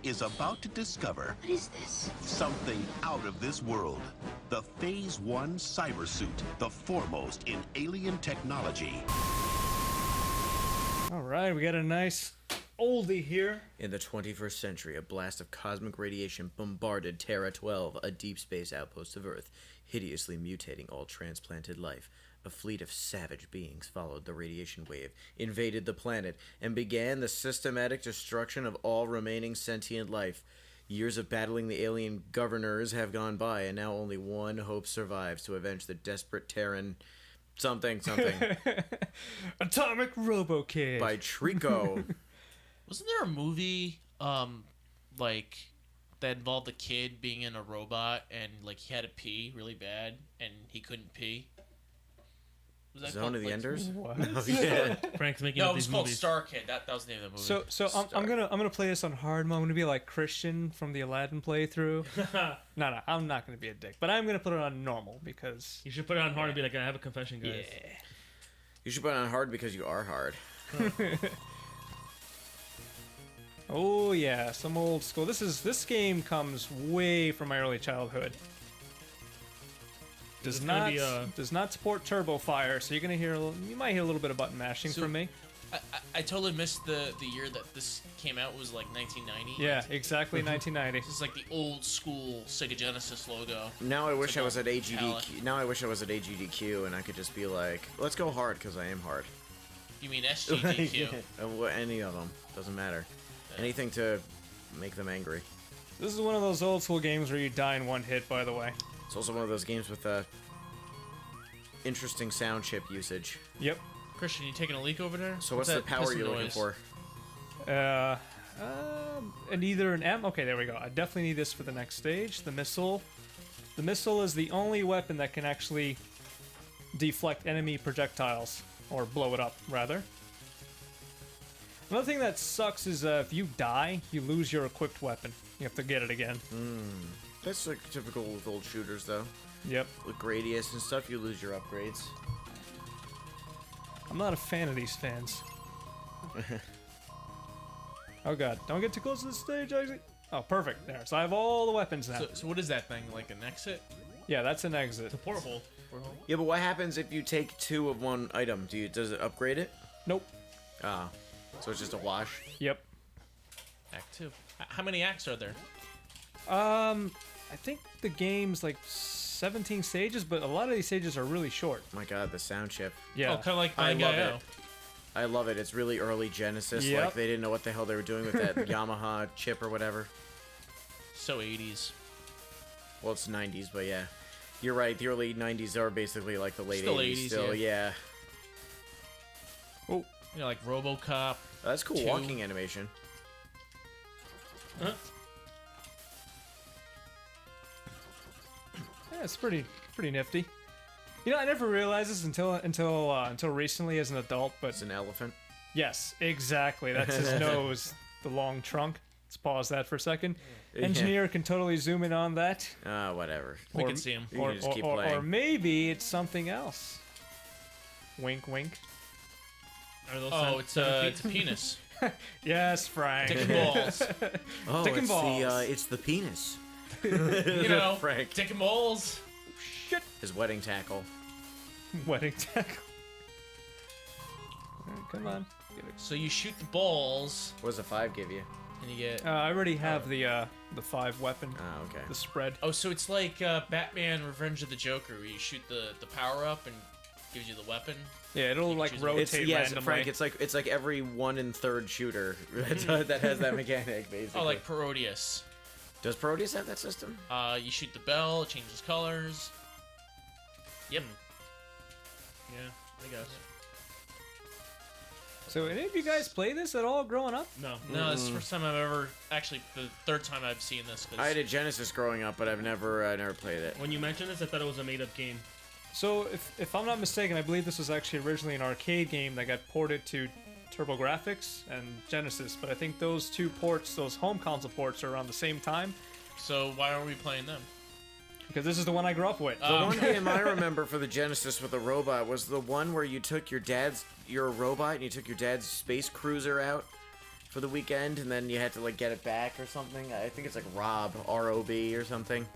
is about to discover What is this? something out of this world. The Phase 1 cyber suit, the foremost in alien technology. All right, we got a nice oldie here. In the 21st century, a blast of cosmic radiation bombarded Terra 12, a deep space outpost of Earth, hideously mutating all transplanted life. A fleet of savage beings followed the radiation wave, invaded the planet, and began the systematic destruction of all remaining sentient life. Years of battling the alien governors have gone by, and now only one hope survives to avenge the desperate Terran something. Atomic Robo-Kid. By Trico. Wasn't there a movie, like, that involved a kid being in a robot and, like, he had to pee really bad and he couldn't pee? Was that Zone called, of the like, Enders? What? No, yeah. Frank's making No, up it was these called movies. Star Kid. That was the name of the movie. So I'm gonna play this on hard mode. I'm gonna be like Christian from the Aladdin playthrough. No, I'm not gonna be a dick, but I'm gonna put it on normal because You should put it on hard and be like, I have a confession, guys. yeah. You should put it on hard because you are hard. Oh yeah, some old school. This game comes way from my early childhood. Does It's gonna not be, does not support turbo fire, so you might hear a little bit of button mashing So- from me. I totally missed the year that this came out. It was like 1990. Yeah, exactly 1990. This is like the old school Sega Genesis logo. Now I wish I like was a at AGDQ. palette. Now I wish I was at AGDQ and I could just be like, let's go hard because I am hard. You mean SGDQ? Any of them doesn't matter. Anything to make them angry. This is one of those old school games where you die in one hit, by the way. It's also one of those games with interesting sound chip usage. Yep. Christian, you taking a leak over there? So what's the that power piston you're looking noise? for? And either an M. Okay, there we go. I definitely need this for the next stage. The missile. The missile is the only weapon that can actually deflect enemy projectiles, or blow it up, rather. Another thing that sucks is if you die, you lose your equipped weapon. You have to get it again. That's like typical with old shooters, though. Yep. With Gradius and stuff, you lose your upgrades. I'm not a fan of these fans. Oh god, don't get too close to the stage, Isaac. Oh, perfect. There. So I have all the weapons now. So what is that thing? Like an exit? Yeah, that's an exit. The porthole. Yeah, but what happens if you take 2 of one item? Does it upgrade it? Nope. Ah, so it's just a wash. Yep. Act 2. How many acts are there? I think the game's like 17 stages, but a lot of these stages are really short. Oh my god, the sound chip. Yeah. Oh, kind of like I love Bangai-O. it. I love it. It's really early Genesis. Yep. Like they didn't know what the hell they were doing with that Yamaha chip or whatever. So 80s. Well, it's 90s, but yeah. You're right. The early 90s are basically like the late Still 80s. 80s, Still, yeah. Oh, You know, like RoboCop. That's cool 2. walking animation. Huh? yeah, it's pretty nifty. You know, I never realized this until recently as an adult, but It's an elephant. yes, exactly. That's his nose, the long trunk. Let's pause that for a second. Engineer can totally zoom in on that. Whatever. We Or- can see him. You can just keep or playing. maybe it's something else. Wink, wink. Are those Oh, seven it's a penis. Yes, Frank. Dick and balls. Oh, Dick and balls. it's the penis. You know, Frank. dick and balls. Shit. His wedding tackle. Wedding tackle. Alright, come on. Get it. So you shoot the balls, What does a 5 give you? and you get... I already have the 5 weapon, Oh, okay. the spread. Oh, so it's like Batman Revenge of the Joker, where you shoot the power-up and gives you the weapon? Yeah, it'll like choose- rotate It's yes, randomly. Frank. It's like every 1 in 3rd shooter that has that mechanic basically. Oh, like Parodius. Does Proteus have that system? You shoot the bell, it changes colors. Yep. Yeah, I guess. So, any of you guys play this at all growing up? No. No, this is the first time I've ever... Actually, the 3rd time I've seen this. 'cause- I had a Genesis growing up, but I've never played it. When you mentioned this, I thought it was a made-up game. So, if I'm not mistaken, I believe this was actually originally an arcade game that got ported to TurboGrafx and Genesis, but I think those two ports, those home console ports, are around the same time, So why aren't we playing them? because this is the one I grew up with. The one game I remember for the Genesis with a robot was the one where you took your robot and you took your dad's space cruiser out for the weekend, and then you had to like get it back or something. I think it's like Rob, R-O-B or something.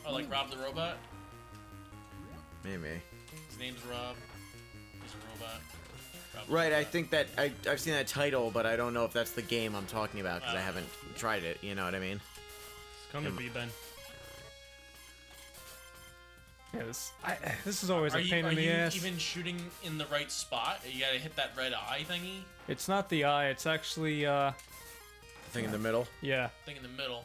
Oh, like Rob the Robot? Maybe. His name's Rob. He's a robot. Rob the Right, I Robot. think that I've seen that title, but I don't know if that's the game I'm talking about because I haven't tried it. You know what I mean? It's coming for you, Ben. Yeah, this is always a pain in the ass. Are you even shooting in the right spot? You gotta hit that red eye thingy? It's not the eye. It's actually Thing in the middle. yeah. Thing in the middle.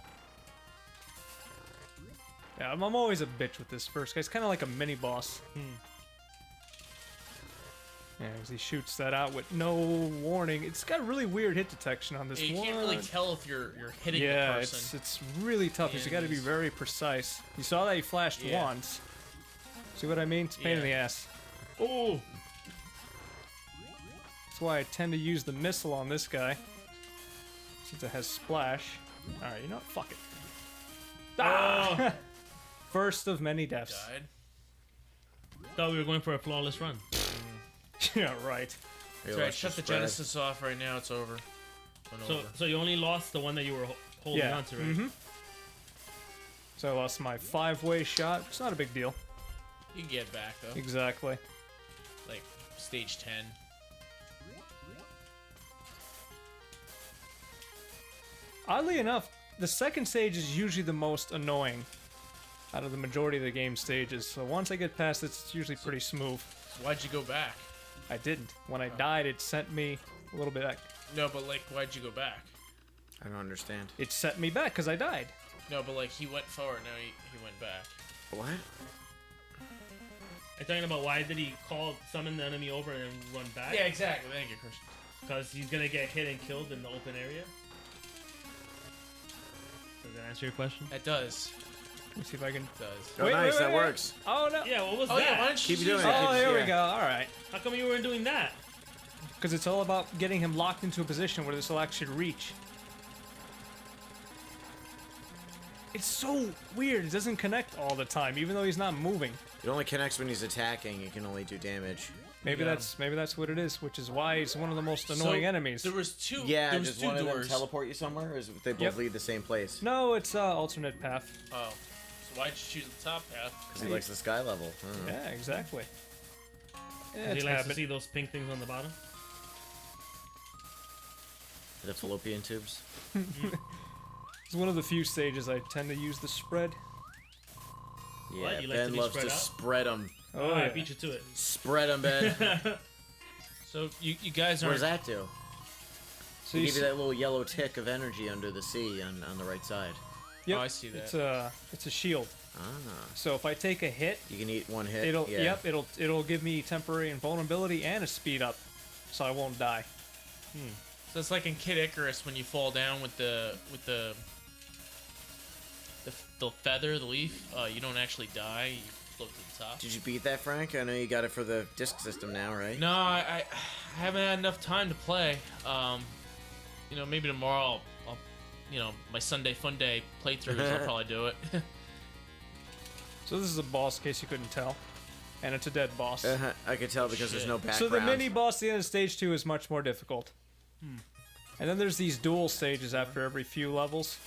Yeah, I'm always a bitch with this first guy. It's kind of like a mini boss. Yeah, 'cause he shoots that out with no warning. It's got really weird hit detection on this You one. can't really tell if you're hitting the Yeah, person. it's really tough. You got to be Is- very precise. You saw that he flashed Yeah. once. See what I mean? It's a pain in the Yeah. ass. Oh! That's why I tend to use the missile on this guy, since it has splash. All right, you know what? Fuck it. Ah! First of many deaths. Died. Thought we were going for a flawless run. Yeah, right. That's right, shut the Genesis off right now, it's over. Went over. So you only lost the one that you were holding Yeah. on to, right? So I lost my 5-way shot. It's not a big deal. You can get back, though. Exactly. Like, stage 10. Oddly enough, the second stage is usually the most annoying out of the majority of the game stages. So once I get past it, it's usually pretty smooth. So why'd you go back? I didn't. When I died, it sent me a little bit back. No, but like, why'd you go back? I don't understand. It sent me back because I died. No, but like, he went forward, now he went back. What? Are you talking about why did he summon the enemy over and then run back? Yeah, exactly. Thank you, Christian. Because he's gonna get hit and killed in the open area? Does that answer your question? That does. Let me see if I can. It does. Oh, nice, that works. Oh no! Yeah, what was Oh, that? yeah, why don't you Keep just doing use it. Oh, there we Yeah. go. All right. How come you weren't doing that? Because it's all about getting him locked into a position where this will actually reach. It's so weird. It doesn't connect all the time, even though he's not moving. It only connects when he's attacking. You can only do damage. Maybe Yeah. that's what it is, which is why he's one of the most annoying enemies. There was two. Yeah, there was does two one of them doors. teleport you somewhere, or is they both Yep. lead the same place? No, it's alternate path. Oh, so why'd you choose the top path? Because he likes the sky level. I don't know. Yeah, exactly. Yeah, He it's likes to habit. see those pink things on the bottom. The fallopian tubes. It's one of the few stages I tend to use the spread. Yeah, What, you like to Ben be loves spread to out? spread them. Oh, I yeah. beat you to it. Spread them, Ben. So you guys What are. does that do? So They you give you see, that little yellow tick of energy under the sea on the right side. yep, Oh, I see that. It's a shield. Ah. So if I take a hit, You can eat one hit. it'll it'll give me temporary invulnerability and a speed up, so I won't die. So it's like in Kid Icarus when you fall down with the feather, the leaf. You don't actually die. You float to the top. Did you beat that, Frank? I know you got it for the disc system now, right? No, I haven't had enough time to play. Maybe tomorrow I'll my Sunday fun day playthroughs. I'll probably do it. So this is a boss, in case you couldn't tell, and it's a dead boss. I could tell because there's Shit. no background. So the mini boss at the end of stage 2 is much more difficult. And then there's these dual stages after every few levels,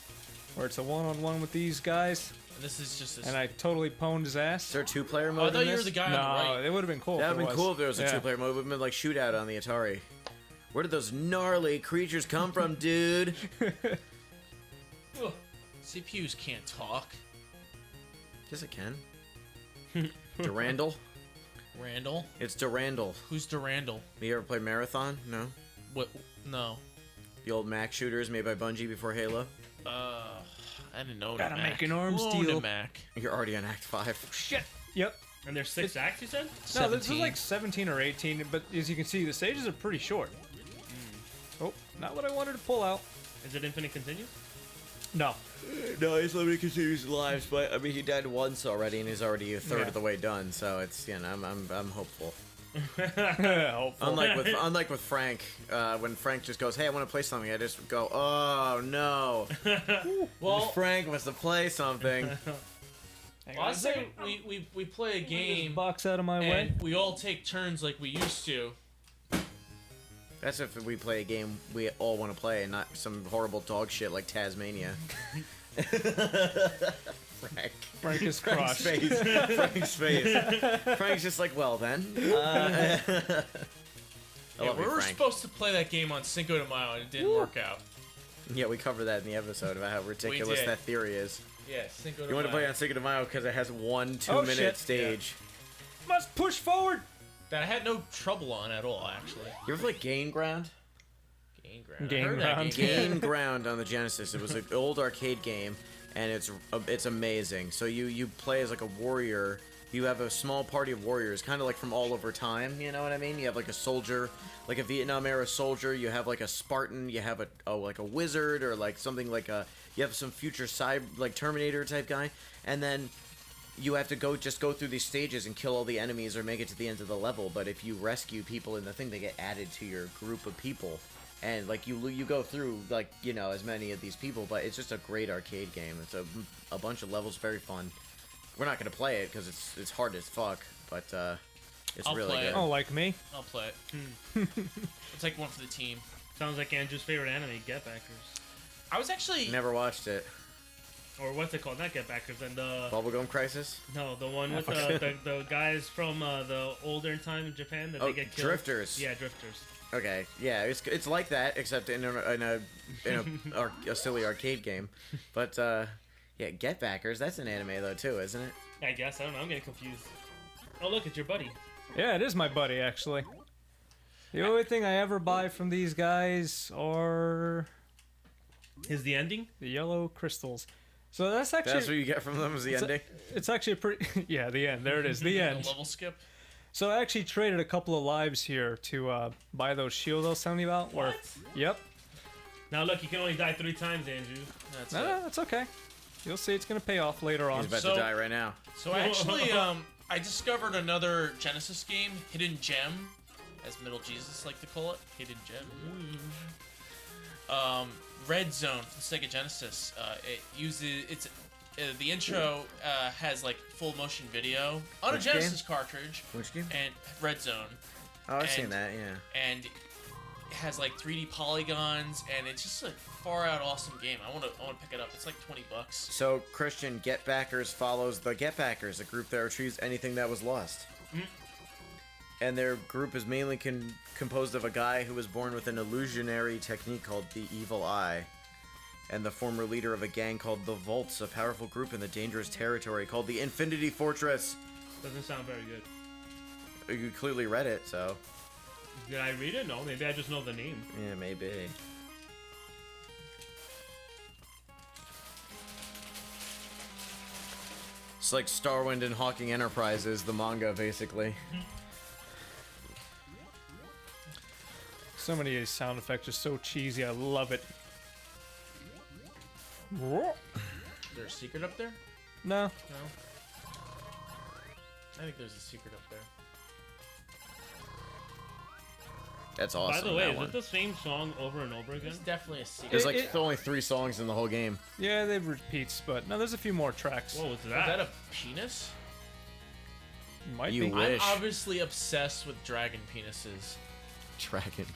where it's a one-on-one with these guys, And this is just. and I totally pwned his ass. Is there a two-player Oh, mode I thought in you were this? the guy No, on the right. it would have been cool. That if would have been cool if there was a Yeah. two-player mode. It would have been like Shootout on the Atari. Where did those gnarly creatures come from, dude? Ugh. CPUs can't talk. Yes, it can. Durandal? Randall? It's Durandal. Who's Durandal? You ever play Marathon? No? What? No. The old Mac shooters made by Bungie before Halo? I didn't know Gotta that. make an arms Who owned deal. a Mac? You're already on Act 5. Shit. Yep. And there's 6 acts, you said? No, this is 17. like 17 or 18, but as you can see, the stages are pretty short. Oh, not what I wanted to pull out. Is it Infinite Continues? No. No, he's limited continuous lives, but I mean, he died once already, and he's already a third Yeah. of the way done. So it's I'm hopeful. Hopeful. Unlike with Frank, when Frank just goes, "Hey, I want to play something," I just go, "Oh no!" Well, Frank wants to play something. Hang well, on I a say second. we play a Get this game box out of my way. and we all take turns like we used to. That's if we play a game we all want to play and not some horrible dog shit like Tasmania. Frank is Frank's crushed. face. Frank's face. Frank's just like, well then. I Yeah, love we you, were Frank. supposed to play that game on Cinco de Mayo and it didn't work out. Yeah, we covered that in the episode about how ridiculous did. that theory is. Yeah, Cinco de You want to Mayo. play on Cinco de Mayo because it has one Oh, 2-minute shit. stage. Must push forward. That I had no trouble on at all, actually. You ever play Gain Ground? Gain ground. Gain I heard that ground. game. Gain Ground on the Genesis. It was an old arcade game, and it's amazing. So you play as like a warrior. You have a small party of warriors, kind of like from all over time. You know what I mean? You have like a soldier, like a Vietnam era soldier. You have like a Spartan. You have like a wizard or like something like a. You have some future cyber like Terminator type guy, and then you have to go through these stages and kill all the enemies or make it to the end of the level. But if you rescue people in the thing, they get added to your group of people. And like you go through like as many of these people, but it's just a great arcade game. It's a bunch of levels, very fun. We're not gonna play it because it's hard as fuck, but it's I'll really play good. it. Oh, like me? I'll play it. I'll take one for the team. Sounds like Andrew's favorite anime, Get Backers. I was actually Never watched it. Or what's it called? Not Get Backers, and the Bubblegum Crisis. no, the one with the guys from the older time in Japan that Oh, they get killed. Drifters. Yeah, Drifters. Okay, yeah, it's like that except in a silly arcade game, but yeah, Get Backers. That's an anime though too, isn't it? I guess I don't know. I'm getting confused. Oh look, it's your buddy. Yeah, it is my buddy, actually. The only thing I ever buy from these guys are Is the ending? the yellow crystals. So that's actually That's what you get from them is the ending. it's actually a pretty yeah, the end. There it is, the a end. level skip. So I actually traded a couple of lives here to buy those shields I was telling you about. What? Yep. Now look, you can only die 3 times, Andrew. That's No, it. no, that's okay. You'll see it's gonna pay off later on. He's about So- to die right now. So actually, I discovered another Genesis game, Hidden Gem, as Middle Jesus like to call it, Hidden Gem. Red Zone for the Sega Genesis. It uses the intro has like full motion video on Which a Genesis cartridge. Which game? And Red Zone, Oh, I've seen and- that. Yeah. and it has like 3D polygons, and it's just a far out awesome game. I want to pick it up. It's like $20. So Christian Get Backers follows the Get Backers, a group that retrieves anything that was lost. And their group is mainly composed of a guy who was born with an illusionary technique called the Evil Eye, and the former leader of a gang called the Vaults, a powerful group in the dangerous territory called the Infinity Fortress. Doesn't sound very good. You clearly read it, so Did I read it? No, maybe I just know the name. yeah, maybe. It's like Starwind and Hawking Enterprises, the manga, basically. So many of these sound effects are so cheesy. I love it. Is there a secret up there? No. No. I think there's a secret up there. That's awesome. By the way, that is one. it the same song over and over again? There's definitely a secret. There's like It- only 3 songs in the whole game. Yeah, they repeats, but no, there's a few more tracks. What was Is that that? a penis? Might You be. wish. I'm obviously obsessed with dragon penises. Dragon.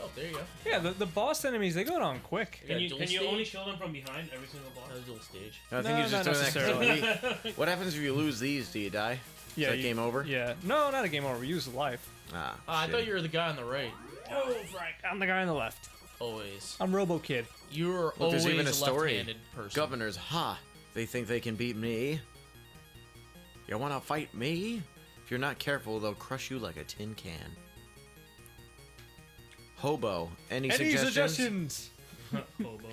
Oh, there you go. Yeah, the boss enemies, they go down quick. Yeah, Can you dual only stage? kill them from behind every single boss? Another dual stage. I think No, you're just not doing that 'cause necessarily. of what happens if you lose these? Do you die? Yeah, Is that game over? Yeah. No, not a game over. Use life. Ah, I shit. thought you were the guy on the right. Oh, Frank. I'm the guy on the left. Always. I'm Robo-Kid. You're Look, always there's even a a story. left-handed person. Governors, ha! They think they can beat me. You wanna fight me? If you're not careful, they'll crush you like a tin can. Hobo, any Any suggestions? suggestions? Bobo.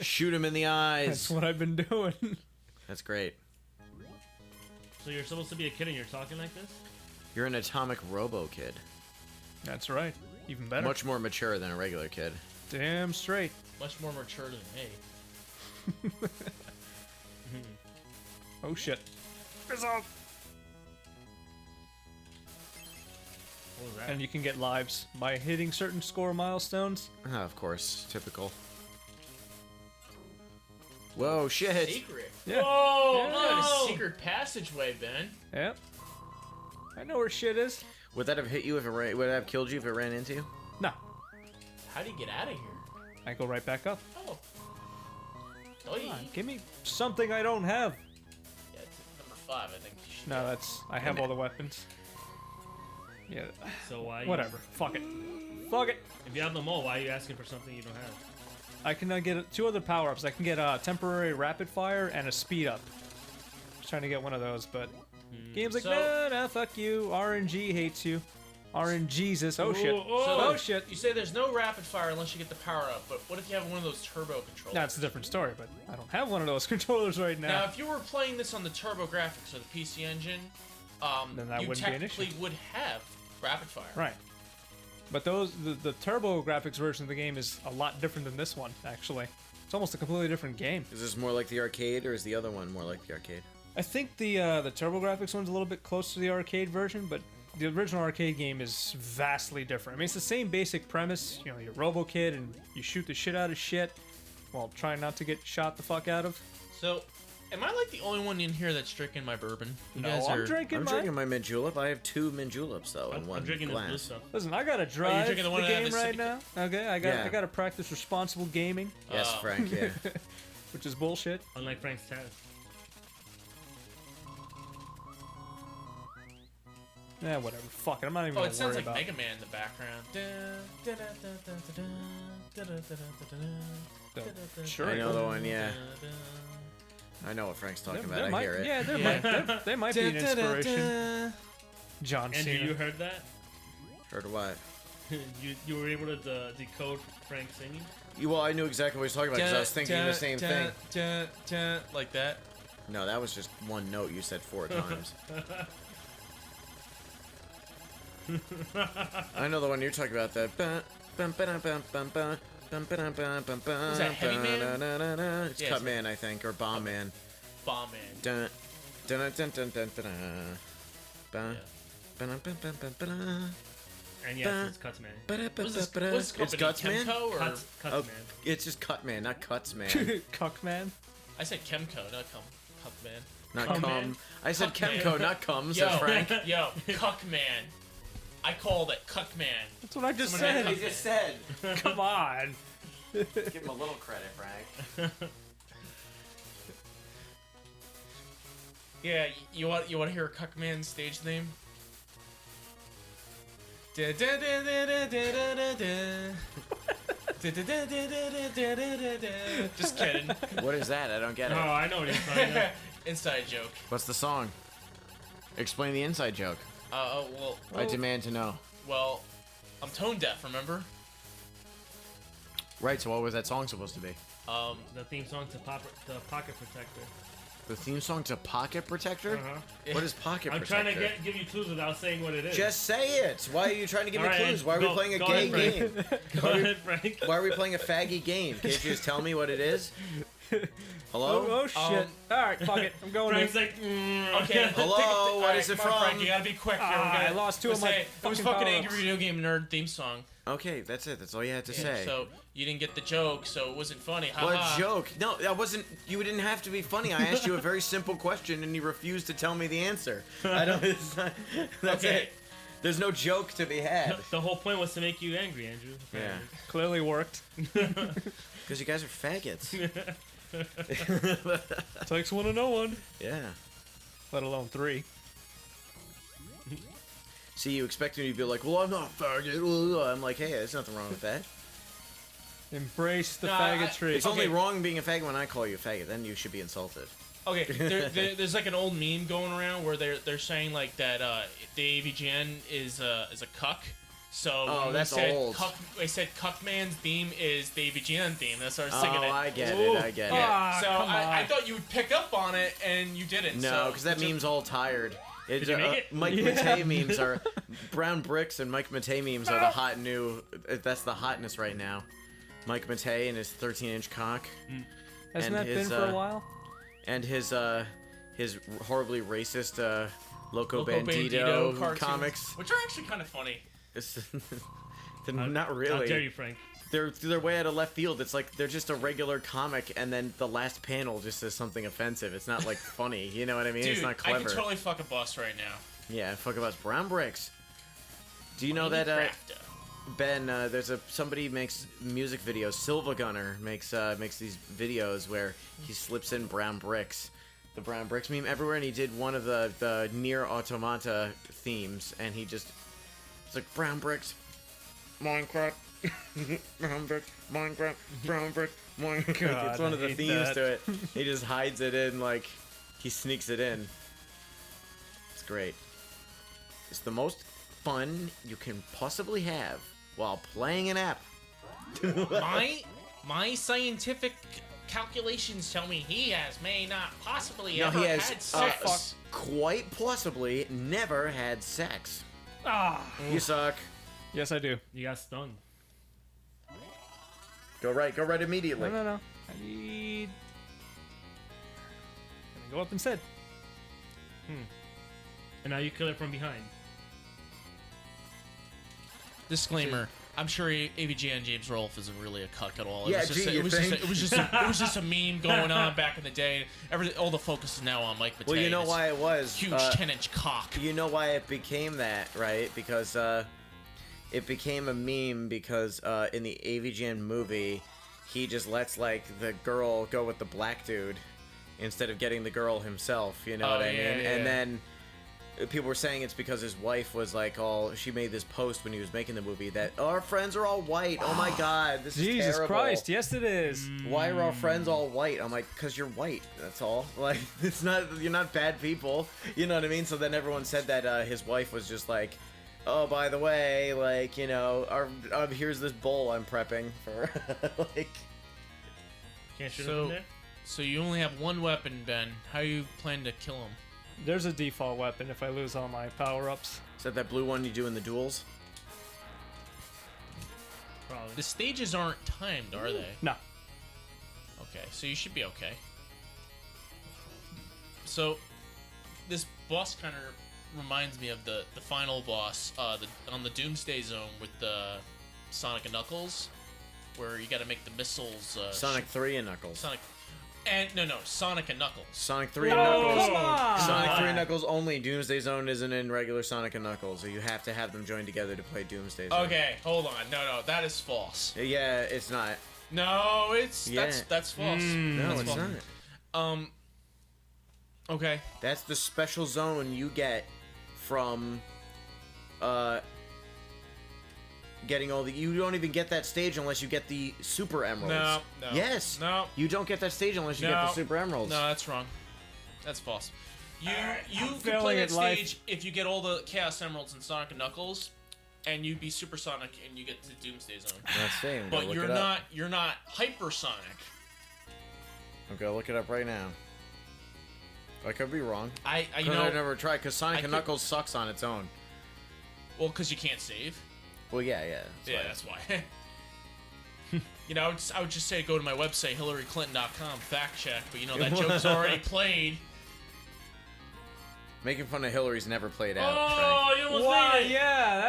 Shoot him in the That's eyes. what I've been doing. That's great. So you're supposed to be a kid and you're talking like this? You're an atomic Robo-Kid. That's right. Even better. Much more mature than a regular kid. Damn straight. Much more mature than me. Oh shit. What was that? And you can get lives by hitting certain score milestones. Ah, of course, typical. Whoa, shit! Secret. Yeah. Whoa! Yeah. Oh, No! a secret passageway, Ben. Yep. I know where shit is. Would that have hit you if it ran? Would it have killed you if it ran into you? No, How do you get out of here? I go right back up. Oh. Oh, Come on, give me something I don't have. Yeah, it's number 5, I think. You should No, go. that's I have all the weapons. Yeah, So why? whatever. Fuck it. Fuck it. If you have them all, why are you asking for something you don't have? I can get 2 other power-ups. I can get a temporary rapid fire and a speed up. Just trying to get one of those, but game's like, So- nah, fuck you. RNG hates you. RNGesus. Oh shit. Oh, Oh shit. You say there's no rapid fire unless you get the power up, but what if you have one of those turbo controllers? That's a different story, but I don't have one of those controllers right now. Now, if you were playing this on the turbo graphics or the PC Engine, Then that you wouldn't be an technically issue. would have rapid fire. Right. But the turbo graphics version of the game is a lot different than this one, actually. It's almost a completely different game. Is this more like the arcade, or is the other one more like the arcade? I think the turbo graphics one's a little bit close to the arcade version, but the original arcade game is vastly different. I mean, it's the same basic premise. You know, you're Robo-Kid and you shoot the shit out of shit while trying not to get shot the fuck out of. So, am I like the only one in here that's drinking my bourbon? You No, guys I'm are... drinking I'm mine. drinking my mint julep. I have 2 mint juleps though in one I'm drinking this blue glass. stuff. Listen, I gotta drive drinking the one that game has the right now. Okay, I Yeah. gotta practice responsible gaming, Yes, Oh. Frank. Yeah. which is bullshit. Unlike Frank's test. Yeah, whatever. Fuck it. I'm not even Oh, gonna it sounds worry like about. Mega Man in the background. Sure. I know the one. Yeah. I know what Frank's talking about. I might, hear it. Yeah, there might be an inspiration. John Andrew, Cena. you heard that? Heard what? you were able to decode Frank singing? Well, I knew exactly what he was talking about because I was thinking the same thing. Like that. No, that was just one note you said 4 times. I know the one you're talking about. That. Is that Heavy Man? It's Yeah, Cut it's Man, I think, or Bomb Man. Bomb Man. Dun, dun, dun, dun, dun, dun, dun. And yes, it's Cuts Man. What's this It's company? Guts Man? Chemco or Cuts Oh, Man. it's just Cut Man, not Cuts Man. Cuck man. I said Chemco, not Cup Man. Not Cum cum. Man? I said Cuck Chemco, Man. not cum, Yo, says Frank. yo, Cuck Man. I called it Cuck Man. That's what I just Someone said. had Cuck said. Come on. Give him a little credit, Frank. Yeah, you want to hear Cuck Man's stage name? Just kidding. What is that? I don't get Oh, it. I know what he's talking about. Inside joke. What's the song? Explain the inside joke. Well, I demand to know. well, I'm tone deaf, remember? Right, so what was that song supposed to be? The theme song to Pocket Protector. The theme song to Pocket Protector? Uh-huh. What is Pocket I'm Protector? trying to give you clues without saying what it is. Just say it! Why are you trying to give me All right, clues? Why are we go- playing a go gay ahead, game? Go ahead, Frank. Why are we playing a faggy game? Can't you just tell me what it is? Hello? Oh shit. Alright, fuck it. I'm going in. Frank's like, Okay. Hello, what Alright, is it come on, from? Frank, you gotta be quick here. Ah, We're gonna, I lost 2 we'll of my say it was fucking fucking power-ups. Angry Video Game Nerd theme song. Okay, that's it. That's all you had to Yeah, say. so you didn't get the joke, so it wasn't funny. What Haha. joke? No, that wasn't. You didn't have to be funny. I asked you a very simple question, and you refused to tell me the answer. I don't. It's not, that's Okay. it. There's no joke to be had. the whole point was to make you angry, Andrew. Yeah, Clearly worked. because you guys are faggots. Takes one to know one. Yeah. Let alone 3. See, you expect me to be like, well, I'm not a faggot. I'm like, hey, there's nothing wrong with that. Embrace the No, faggotry. It's only wrong being a faggot when I call you a faggot. Then you should be insulted. Okay, there's like an old meme going around where they're saying like that Dave Jen is a cuck. So Oh, when we that's said old. They said Cuckman's theme is Davy Jen theme. That's why I was singing Oh, it. I get Ooh. it. I get Yeah. Ah, so come I on. thought you would pick up on it, and you didn't. it. No, so because that just- meme's all tired. It's, Did you make it? Mike Yeah. Matei memes are Brown Bricks and Mike Matei memes are the hot new. That's the hotness right now. Mike Matei and his 13-inch cock, Hasn't and that his, been for a while? and his horribly racist Loco, Loco Bandito, cartoons, comics. which are actually kind of funny. It's, they're not How really. dare you, Frank? They're way out of left field. It's like they're just a regular comic, and then the last panel just says something offensive. It's not like funny. You know what I mean? Dude, It's not I clever. can totally fuck a bus right now. Yeah, fuck about Brown Bricks. Do you know that Minecrafter. Ben? There's somebody makes music videos. Silva Gunner makes these videos where he slips in brown bricks, the brown bricks meme everywhere, and he did one of the Near Automata themes, and it's like brown bricks, Minecraft, brown brick, Minecraft, brown brick, Minecraft. God, It's one of I the hate themes that. to it. He just hides it in, like he sneaks it in. It's great. It's the most fun you can possibly have while playing an app. My scientific calculations tell me may not possibly No, ever he has had sex. quite possibly never had sex. Ah. You suck. Yes, I do. You got stung. Go right immediately. No. I need. Go up instead. And now you kill it from behind. Disclaimer: I'm sure AVG and James Rolfe isn't really a cuck at all. It Yeah, was just, gee, you think? it was just a meme going on back in the day. All the focus is now on Mike Matei. Well, you know and his why it was. huge 10-inch cock. You know why it became that, right? Because it became a meme because in the AVGN movie, he just lets like the girl go with the black dude instead of getting the girl himself. You know Oh, what I yeah, mean? yeah. And then people were saying it's because his wife was like she made this post when he was making the movie that our friends are all white. Oh my god, this is Jesus terrible. Christ! Yes, it is. Why are our friends all white? I'm like, cause you're white. That's all. Like, you're not bad people. You know what I mean? So then everyone said that his wife was just like, oh, by the way, like, you know, here's this bowl I'm prepping for. Like, Can't shoot him So, from there? so you only have one weapon, Ben. How you plan to kill him? There's a default weapon if I lose all my power-ups. is that blue one you do in the duels? Probably. The stages aren't timed, are they? No. Okay, so you should be okay. So, this boss kind of reminds me of the final boss on the Doomsday Zone with the Sonic and Knuckles, where you got to make the missiles. Sonic 3 and Knuckles. Sonic and Knuckles. Sonic 3 and No, Knuckles. come on! Sonic 3 and Knuckles only. Doomsday Zone isn't in regular Sonic and Knuckles, so you have to have them join together to play Doomsday Zone. Okay, hold on. No, that is false. Yeah, it's not. No, Yeah. that's false. No, That's it's false. not. Okay. That's the special zone you get from getting all the. You don't even get that stage unless you get the Super Emeralds. No. Yes. No. You don't get that stage unless you get the No. Super Emeralds. No, that's wrong. That's false. You could failing play at that life. stage if you get all the Chaos Emeralds in Sonic and Knuckles, and you'd be Supersonic and you get to Doomsday Zone. Let's see. I'm gonna But look you're it up. not Hypersonic. I'm gonna look it up right now. I could be wrong. I I've never tried because Sonic I and could- Knuckles sucks on its own. well, because you can't save. Well, yeah. That's why. You know, I would just say go to my website, HillaryClinton.com, fact check, but you know, that joke's already played. Making fun of Hillary's never played out. Oh, you almost Why? made it! Yeah,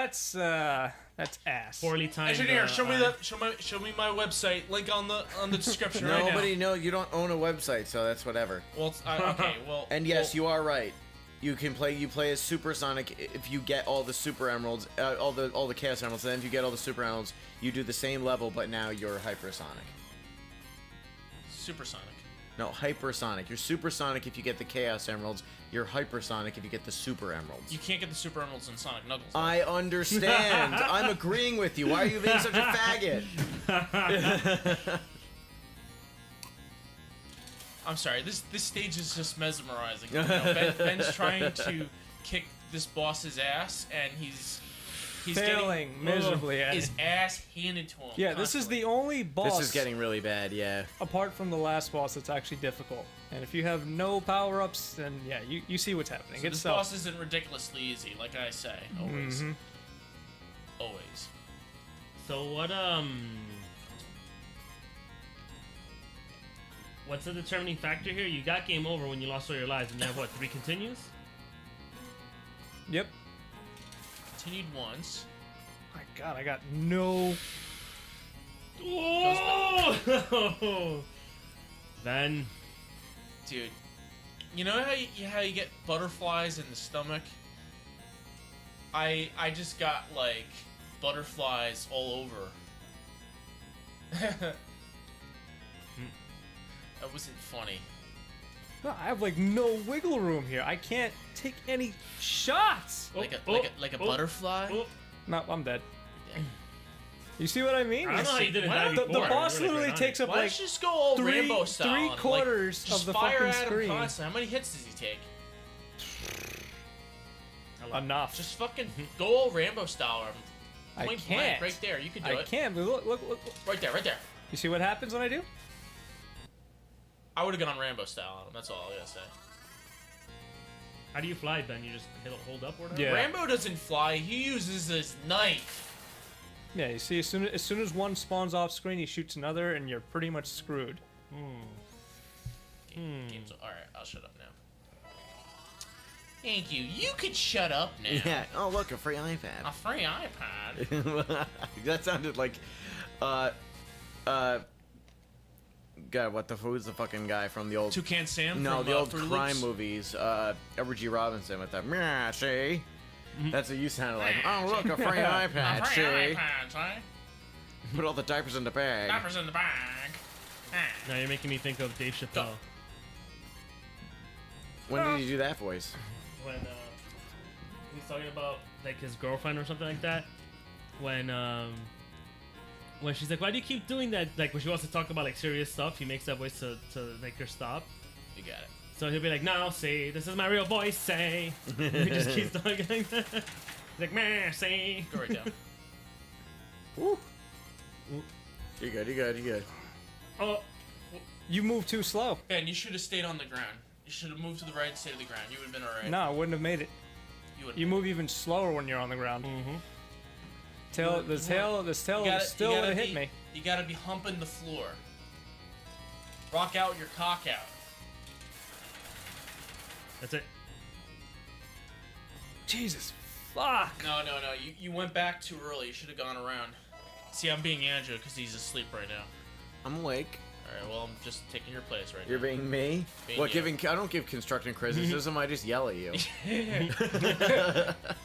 that's ass. Poorly timed. Engineer, show me my website. Link on the description Trey. right now. Nobody know you don't own a website, so that's whatever. Well, okay. Well, And yes, you are right. You can play. You play as Supersonic if you get all the Super Emeralds, all the Chaos Emeralds. And then if you get all the Super Emeralds, you do the same level, but now you're Hypersonic. Supersonic. No, Hypersonic. You're Supersonic if you get the Chaos Emeralds. You're Hypersonic if you get the Super Emeralds. You can't get the Super Emeralds in Sonic Knuckles. I understand. I'm agreeing with you. Why are you being such a faggot? I'm sorry. This stage is just mesmerizing. You know, Ben's trying to kick this boss's ass, and he's Failing getting miserably at his it. ass handed to him. Yeah, this is the only boss. This is getting really bad. Yeah. apart from the last boss that's actually difficult. And if you have no power-ups, then yeah, you see what's happening. So It's this self. boss isn't ridiculously easy, like I say, always. Mhm. Always. So what's the determining factor here? You got game over when you lost all your lives, and you have what, 3 continues? Yep. Continued once. My God, I got no. Oh! Then Dude, you know how you get butterflies in the stomach? I just got like butterflies all over. That wasn't funny. No, I have like no wiggle room here. I can't take any shots. Like a oh, butterfly. oh. No, I'm dead. Yeah. You see what I mean? I don't know how you didn't Why die don't- The before. boss Really literally quick, takes up Why like don't you just go all Rambo style? and, like, 3/4 just of the fire fucking at him screen. constantly. How many hits does he take? Enough. Just fucking go all Rambo style. Or I point can't. blank right there. You can do I it. can't. But look. Right there, right there. You see what happens when I do? I would have gone Rambo style on him. That's all I gotta say. How do you fly, Ben? You just hold up or whatever? Yeah. Rambo doesn't fly. He uses his knife. Yeah. You see, as soon as one spawns off screen, he shoots another, and you're pretty much screwed. Game's all right. I'll shut up now. Thank you. You could shut up now. Yeah. Oh, look, a free A iPad. free iPad. That sounded like, God, who's the fucking guy from the old? Toucan Sam. No, from, the old Fruit crime Loops. movies. Edward G. Robinson with that. Meh, see? That's what you sounded like. Oh, look, a free A iPad. free See? iPad, right? Put all the diapers in the bag. Diapers in the bag. Ah. Now you're making me think of Dave Chappelle. When did you do that voice? When he's talking about like his girlfriend or something like that. When she's like, why do you keep doing that? Like when she wants to talk about like serious stuff, he makes that voice to make her stop. You got it. So he'll be like, no, say, this is my real voice, say. And he just keeps talking like that. He's like, meh, say. Go right down. Woo. You're good, you're good, you're good. Oh, You move too slow. Ben, you should have stayed on the ground. You should have moved to the right and stayed on the ground. You would have been alright. No, I wouldn't have made it. You would. You move even slower when you're on the ground. This tail still would have hit me. You gotta be humping the floor. Rock out your cock out. that's it. Jesus, fuck. No. You went back too early. You should have gone around. See, I'm being Andrew because he's asleep right now. I'm awake. Alright, well, I'm just taking your place right You're now. being me? Being What, you. I don't give constructive criticism, I just yell at you.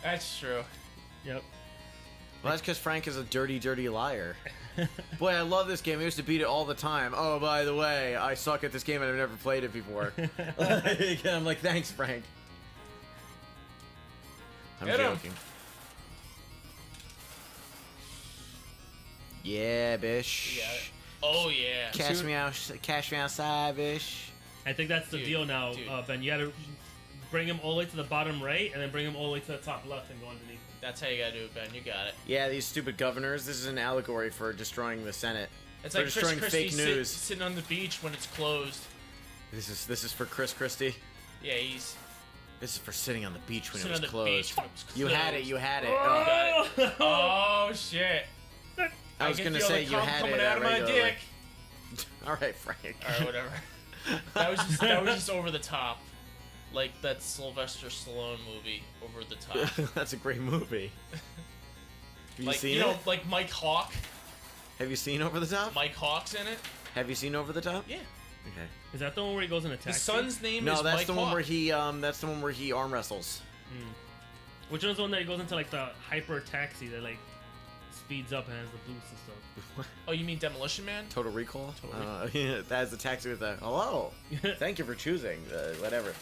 That's true. Yep. Well, that's because Frank is a dirty, dirty liar. Boy, I love this game. I used to beat it all the time. Oh, by the way, I suck at this game and I've never played it before. I'm like, thanks, Frank. I'm Hit him. joking. Yeah, bish. You got it. Oh, yeah. Cash me outside, bish. I think that's the Dude, deal now, dude. Ben. You gotta bring him all the way to the bottom right, and then bring him all the way to the top left and go underneath. That's how you gotta do it, Ben. You got it. Yeah, these stupid governors. This is an allegory for destroying the Senate. It's For like Chris destroying Christie fake news. sitting on the beach when it's closed. This is for Chris Christie. Yeah, he's This is for sitting on the beach when sitting it on was the closed. beach when it was closed. You had it. You had it. You Oh, got it. Oh, shit. I was can gonna feel say the you cum had coming it out of my regularly. dick. All right, Frank. Or whatever. that was just over the top. Like that Sylvester Stallone movie, Over the Top. That's a great movie. Have you Like, seen you know, it? like Mike Hawk. Have you seen Over the Top? Mike Hawk's in it. Have you seen Over the Top? Yeah. Okay. Is that the one where he goes in a His taxi? son's name No, is that's Mike the Hawk. one where he that's the one where he arm wrestles. Which one's the one that goes into like the hyper taxi that like speeds up and has the boost and stuff? Oh, you mean Demolition Man? Total Recall. Yeah, that's the taxi with the hello. Thank you for choosing. Whatever.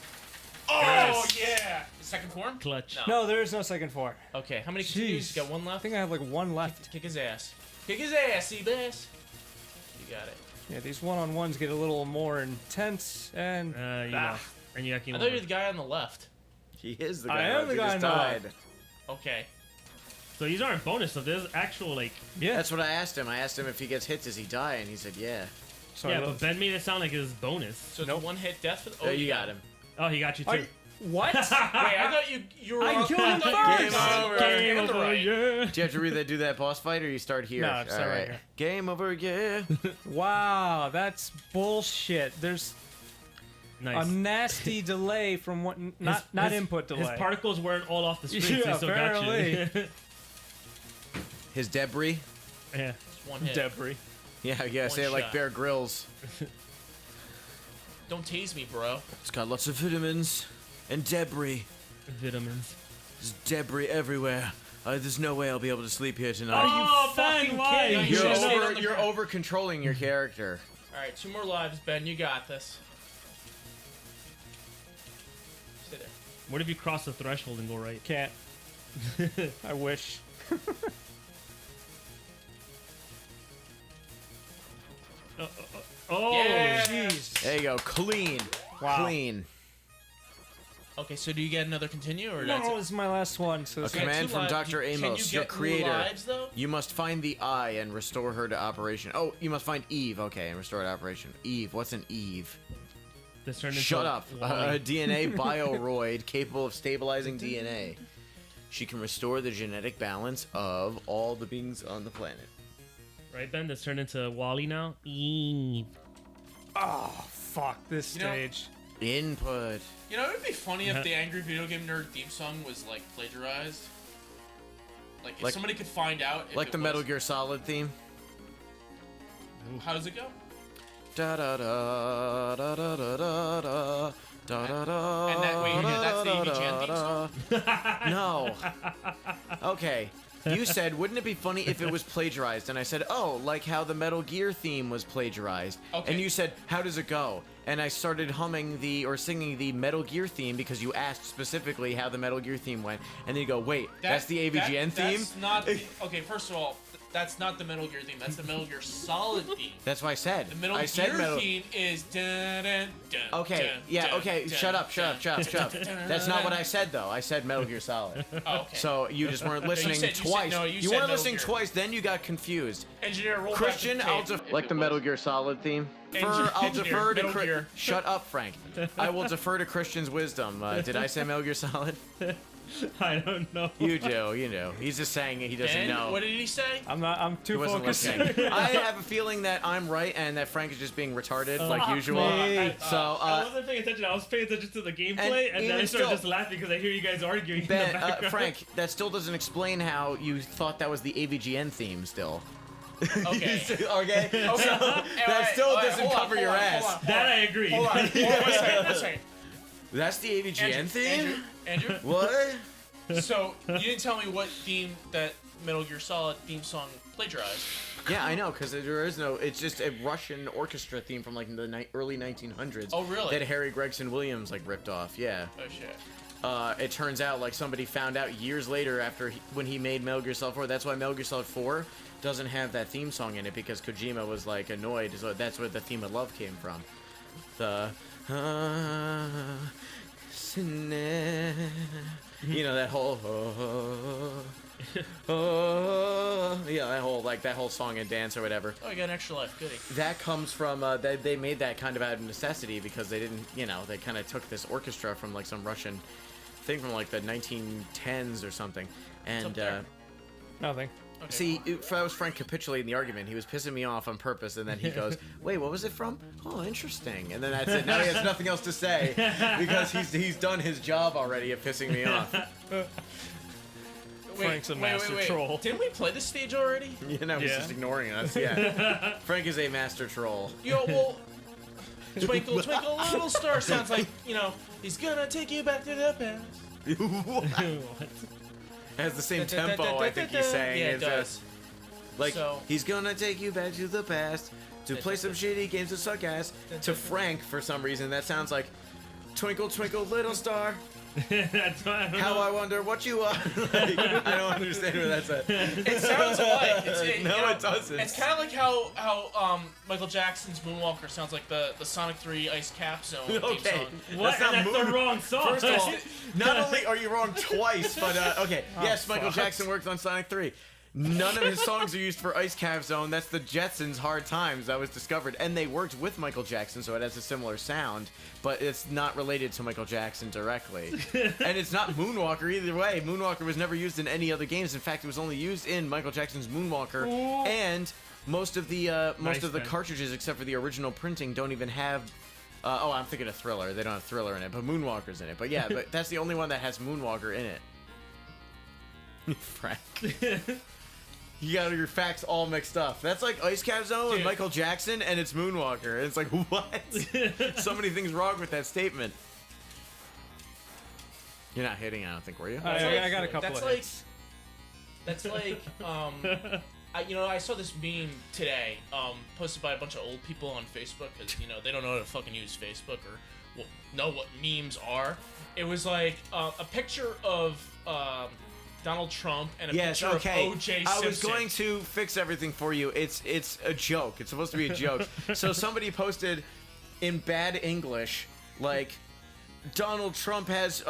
Oh Yes. yeah. Second form. Clutch. No. No, there is no second form. Okay. How many continues? Jeez. You got one I left. think I have like one left. Kick his ass. Kick his ass, Seabass. You got it. Yeah, these one-on-ones get a little more intense, and You know. And you got game I thought you over. were the guy on the left. He is the I guy. am who the guy just on the died. left. Okay. So these aren't bonus stuff. There's actual like. yeah. That's what I asked him. I asked him if he gets hit, does he die? And he said, yeah. Sorry, Yeah, that but was- Ben made it sound like it was bonus. So it's a one-hit death for the. Oh, you got him. Oh, he got you too. Are you- what? Wait, I thought you were. I on- killed him thought you were first. on the left Game and the over, right. yeah. Do you have to do that boss fight, or you start here? No, just start right here. Game over, yeah. Wow, that's bullshit. There's Nice. a nasty delay from what not His- input delay. His particles weren't all off the screen, so Yeah, he still got you. His debris. Yeah. Just one hit. Debris. Yeah, you gotta say it like shot. Bear Grylls. Don't tase me, bro. It's got lots of vitamins and debris. Vitamins. There's debris everywhere. There's no way I'll be able to sleep here tonight. Oh, fucking Ben, why? kidding. You should've stayed on the You're ground. over controlling your character. All right, 2 more lives, Ben. You got this. Stay there. What if you cross the threshold and go right? Can't. I wish. Oh, Yeah. Jeez. There you go. Clean. Wow. Clean. Okay, so do you get another continue or No, that's it? this is my last one. So A it's You got command 2 from lives. Dr. Can Amos, you your get more creator. lives, though? You must find the eye and restore her to operation. Oh, you must find Eve. Okay, and restore her to operation. Eve. What's an Eve? this turned into Shut up. Wally. A DNA bioroid capable of stabilizing DNA. She can restore the genetic balance of all the beings on the planet. Right, Ben? This turned into Wally now. Eve. Oh, fuck this You know- stage. Input. You know, it would be funny if the Angry Video Game Nerd theme song was, like, plagiarized. Like, if Like- somebody could find out if Like it the was. Metal Gear Solid theme. How does it go? Da da da da da da da da. Da, da, da, And that- wait, da, that's the da, AVGN theme da. No. Okay. You said, wouldn't it be funny if it was plagiarized? And I said, oh, like how the Metal Gear theme was plagiarized. Okay. And you said, how does it go? And I started humming or singing the Metal Gear theme because you asked specifically how the Metal Gear theme went. And then you go, wait, that's the AVGN theme? That's not the, okay, first of all, that's not the Metal Gear theme. That's the Metal Gear Solid theme. That's what I said. The Metal I said Gear Metal. theme is dun, dun, dun, Okay, dun, yeah, dun, okay, dun, shut up. dun, That's not what I said, though. I said Metal Gear Solid. Oh, okay. So you just weren't listening you said- twice. no, you said weren't Metal listening Gear. twice, then you got confused. Engineer, roll Christian, back I'll the tape. like the Metal Gear Solid theme. I'll Engineer, defer to Metal Gear. Shut up, Frank. I will defer to Christian's wisdom. Did I say Metal Gear Solid? I don't know. You do, you know. He's just saying it. He doesn't Ben, know. what did he say? I'm not. I'm He too wasn't focused. listening. I have a feeling that I'm right and that Frank is just being retarded like usual. I So, wasn't paying attention. I was paying attention to the gameplay, and then even I started still- just laughing because I hear you guys arguing in Ben, the background. Frank, that still doesn't explain how you thought that was the AVGN theme still. Okay. Okay? That still doesn't cover your ass. That I agree. Hold on, one second. That's the AVGN theme? Andrew, What? so you didn't tell me what theme that Metal Gear Solid theme song plagiarized. Yeah, I know, because there is no. It's just a Russian orchestra theme from like the early 1900s. Oh, really? That Harry Gregson Williams like ripped off. Yeah. Oh shit. It turns out like somebody found out years later after when he made Metal Gear Solid 4. That's why Metal Gear Solid 4 doesn't have that theme song in it because Kojima was like annoyed. So that's where the theme of love came from. The. You know that whole that whole song and dance or whatever. Oh, you got an extra life. Goody. That comes from they made that kind of out of necessity because they didn't, they kind of took this orchestra from like some Russian thing from like the 1910s or something. What's up And there? Nothing. Okay. see, if I was Frank capitulating the argument, he was pissing me off on purpose, and then he goes, "Wait, what was it from? Oh, interesting." And then that's it. Now he has nothing else to say because he's done his job already of pissing me off. Frank's a master troll. Didn't we play this stage already? He's Yeah. just ignoring us. Yeah, Frank is a master troll. Yo, well, Twinkle, Twinkle, Little Star sounds like, he's gonna take you back to the past. What? Has the same tempo, I think he's saying. Yeah, it It's, does. like, So- he's gonna take you back to the past to play some shitty games that suck ass. To Frank, for some reason, that sounds like Twinkle, Twinkle, Little Star. That's why I don't How know. I wonder what you are. Like, I don't understand what that's at. It sounds alike. No, it doesn't. It's kind of like how Michael Jackson's Moonwalker sounds like the Sonic 3 Ice Cap Zone theme Okay. song. What? That's not That's the Moon- wrong song. First of all, not only are you wrong twice, but okay, yes, Michael fuck. Jackson worked on Sonic 3. None of his songs are used for Ice Cap Zone. That's the Jetsons' Hard Times that was discovered. And they worked with Michael Jackson, so it has a similar sound, but it's not related to Michael Jackson directly. And it's not Moonwalker either way. Moonwalker was never used in any other games. In fact, it was only used in Michael Jackson's Moonwalker. Ooh. And most of the Nice, the man. cartridges, except for the original printing, don't even have. I'm thinking of Thriller. They don't have Thriller in it, but Moonwalker's in it. But yeah, but that's the only one that has Moonwalker in it. Frank. You got your facts all mixed up. That's like Ice Cap Zone with Dude. Michael Jackson, and it's Moonwalker. It's like, what? So many things wrong with that statement. You're not hitting, I don't think, were you? I got a couple That's of like, hits. that's like, I saw this meme today, posted by a bunch of old people on Facebook because they don't know how to fucking use Facebook or know what memes are. It was like a picture of Donald Trump and a picture of O.J. Simpson. I was going to fix everything for you. It's a joke. It's supposed to be a joke. So somebody posted in bad English, like, Donald Trump has,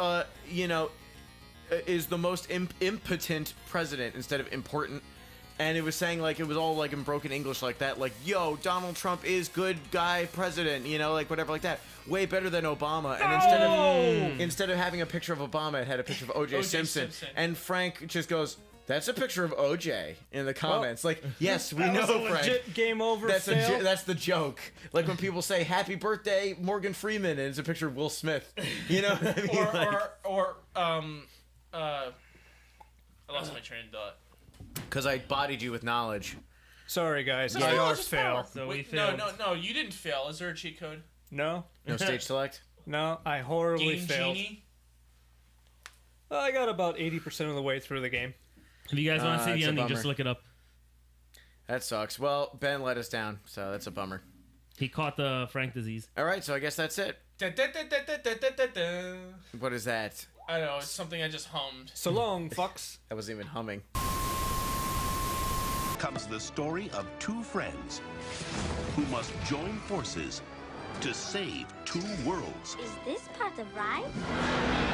is the most impotent president instead of important. And it was saying, like, it was all, like, in broken English like that. Like, yo, Donald Trump is good guy president, like, whatever like that. Way better than Obama. And instead of having a picture of Obama, it had a picture of O.J. Simpson. And Frank just goes, that's a picture of O.J. in the comments. Like, yes, we know, Frank. Legit game over. That's that's the joke. Like when people say, happy birthday, Morgan Freeman, and it's a picture of Will Smith. You know what I mean? I lost my train of thought. Because I bodied you with knowledge. Sorry, guys. No, IR just fail. So we Wait, failed. no, you didn't fail. Is there a cheat code? No? No stage select? No, I horribly Game failed. Genie? I got about 80% of the way through the game. If you guys want to see it's the a ending, bummer. just look it up. That sucks. Well, Ben let us down, so that's a bummer. He caught the Frank disease. All right, so I guess that's it. Da, da, da, da, da, da, da, da. What is that? I don't know. It's something I just hummed. So long, fucks. That wasn't even humming. Comes the story of two friends who must join forces to save two worlds. Is this part of ride?